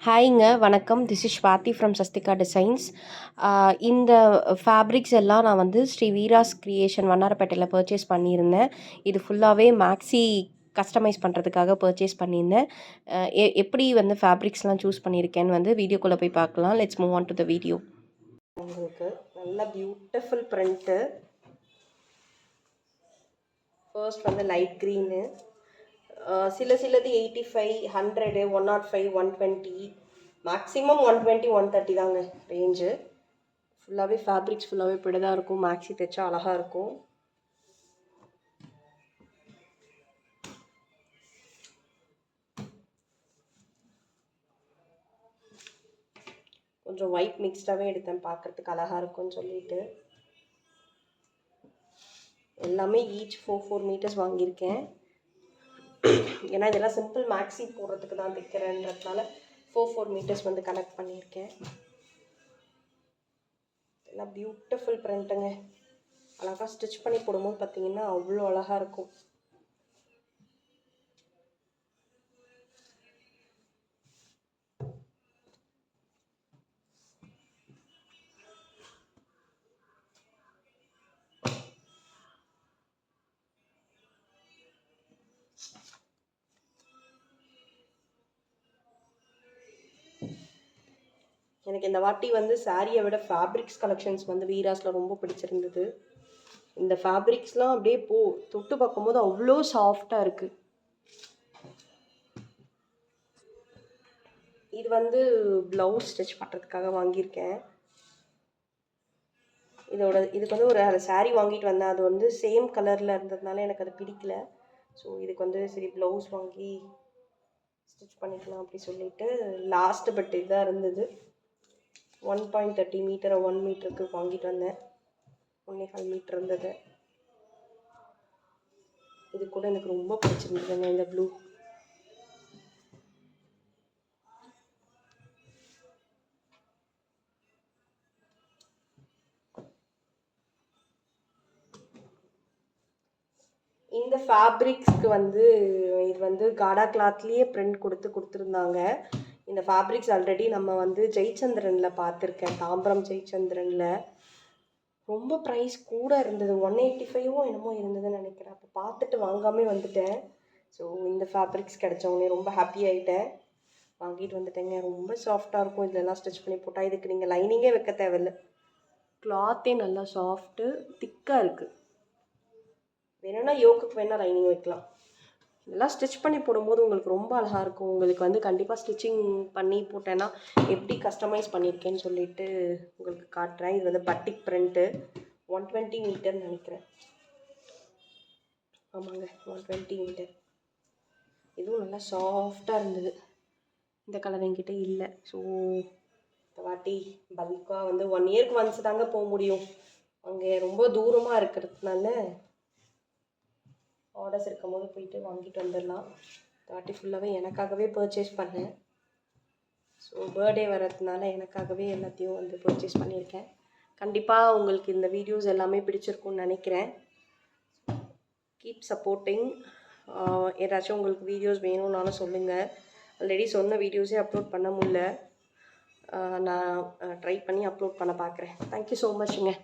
ஹாய்ங்க வணக்கம். This is Swathi from Sasthika designs. இந்த fabrics எல்லாம் நான் வந்து ஸ்ரீ வீராஸ் கிரியேஷன் வண்ணாரப்பேட்டையில் பர்ச்சேஸ் பண்ணியிருந்தேன். இது ஃபுல்லாகவே மேக்ஸி கஸ்டமைஸ் பண்ணுறதுக்காக பர்ச்சேஸ் பண்ணியிருந்தேன். எப்படி வந்து ஃபேப்ரிக்ஸ்லாம் சூஸ் பண்ணியிருக்கேன்னு வந்து வீடியோக்குள்ளே போய் பார்க்கலாம். Let's move on to the video. உங்களுக்கு நல்ல பியூட்டிஃபுல் பிரிண்ட்டு. ஃபர்ஸ்ட் வந்து லைட் க்ரீனு, சிலது 85, 100, 105, 120, மேக்ஸிமம் 120, 130 தாங்க ரேஞ்சு. ஃபுல்லாகவே ஃபேப்ரிக்ஸ் ஃபுல்லாகவே இப்படி தான் இருக்கும். மேக்ஸி தைச்சா அழகாக இருக்கும். கொஞ்சம் ஒயிட் மிக்ஸ்டாகவே எடுத்தேன், பார்க்குறதுக்கு அழகாக இருக்கும்னு சொல்லிட்டு. எல்லாமே ஈச் 4 மீட்டர்ஸ் வாங்கியிருக்கேன். ஏன்னா இதெல்லாம் சிம்பிள் மேக்ஸி போடுறதுக்கு தான் தைக்கிறேன்றதுனால 4 மீட்டர்ஸ் வந்து கனெக்ட் பண்ணியிருக்கேன். எல்லாம் பியூட்டிஃபுல் பிரிண்ட்டுங்க. அழகாக ஸ்டிச் பண்ணி போடும்போது பார்த்தீங்கன்னா அவ்வளோ அழகாக இருக்கும். எனக்கு இந்த வாட்டி வந்து சாரியை விட ஃபேப்ரிக்ஸ் கலெக்ஷன்ஸ் வந்து வீராஸில் ரொம்ப பிடிச்சிருந்தது. இந்த ஃபேப்ரிக்ஸ்லாம் அப்படியே தொட்டு பார்க்கும்போது அவ்வளோ சாஃப்டாக இருக்குது. இது வந்து ப்ளவுஸ் ஸ்டிச் பண்ணுறதுக்காக வாங்கியிருக்கேன். இதுக்கு வந்து ஒரு சாரீ வாங்கிட்டு வந்தேன். அது வந்து சேம் கலரில் இருந்ததுனால எனக்கு அது பிடிக்கல. ஸோ இதுக்கு வந்து சரி ப்ளவுஸ் வாங்கி ஸ்டிச் பண்ணிக்கலாம் அப்படி சொல்லிட்டு லாஸ்ட்டு பட் இதாக இருந்தது. 1.30 மீட்டர் 1 மீட்டருக்கு வாங்கிட்டு வந்தேன். 1.5 மீட்டர் இருந்தது. இது கூட எனக்கு ரொம்ப பிடிச்சிருந்ததுங்க இந்த ப்ளூ. இந்த ஃபேப்ரிக்ஸ்க்கு வந்து இது வந்து காடா கிளாத்லேயே பிரிண்ட் கொடுத்துருந்தாங்க. இந்த ஃபேப்ரிக்ஸ் ஆல்ரெடி நம்ம வந்து ஜெயச்சந்திரனில் பார்த்துருக்கேன், தாம்பரம் ஜெயச்சந்திரனில். ரொம்ப ப்ரைஸ் கூட இருந்தது, 185 என்னமோ இருந்ததுன்னு நினைக்கிறேன். அப்போ பார்த்துட்டு வாங்காமே வந்துட்டேன். ஸோ இந்த ஃபேப்ரிக்ஸ் கிடச்சவொடனே ரொம்ப ஹாப்பி ஆகிட்டேன், வாங்கிட்டு வந்துட்டேங்க. ரொம்ப சாஃப்டாக இருக்கும் இதெல்லாம் ஸ்டிச் பண்ணி போட்டால். இதுக்கு நீங்கள் லைனிங்கே வைக்க தேவையில்லை, கிளாத்தே நல்லா சாஃப்ட்டு திக்காக இருக்குது. வேணும்னா யோக்குக்கு வேணால் லைனிங் வைக்கலாம். இதெல்லாம் ஸ்டிச் பண்ணி போடும்போது உங்களுக்கு ரொம்ப அழகாக இருக்கும். உங்களுக்கு வந்து கண்டிப்பாக ஸ்டிச்சிங் பண்ணி போட்டேன்னா எப்படி கஸ்டமைஸ் பண்ணியிருக்கேன்னு சொல்லிட்டு உங்களுக்கு காட்டுறேன். இது வந்து பட்டிக் பிரிண்ட்டு, 120 மீட்டர்னு நினைக்கிறேன். ஆமாங்க, 120 மீட்டர். இதுவும் நல்லா சாஃப்டாக இருந்தது. இந்த கலர் என்கிட்ட இல்லை. ஸோ இந்த வாட்டி பல்காக வந்து 1 இயருக்கு ஒன்ஸ் தாங்க போக முடியும். அங்கே ரொம்ப தூரமாக இருக்கிறதுனால ஆர்டர்ஸ் இருக்கும் போது போயிட்டு வாங்கிட்டு வந்துடலாம். வாட்டி ஃபுல்லாகவே எனக்காகவே பர்ச்சேஸ் பண்ணேன். ஸோ பர்த்டே வர்றதுனால எனக்காகவே எல்லாத்தையும் வந்து பர்ச்சேஸ் பண்ணியிருக்கேன். கண்டிப்பாக உங்களுக்கு இந்த வீடியோஸ் எல்லாமே பிடிச்சிருக்குன்னு நினைக்கிறேன். Keep supporting. ஏதாச்சும் உங்களுக்கு வீடியோஸ் வேணும்னாலும் சொல்லுங்கள். ஆல்ரெடி சொன்ன வீடியோஸே அப்லோட் பண்ண முடியல. நான் ட்ரை பண்ணி அப்லோட் பண்ண பார்க்குறேன். Thank you so மச்ங்க.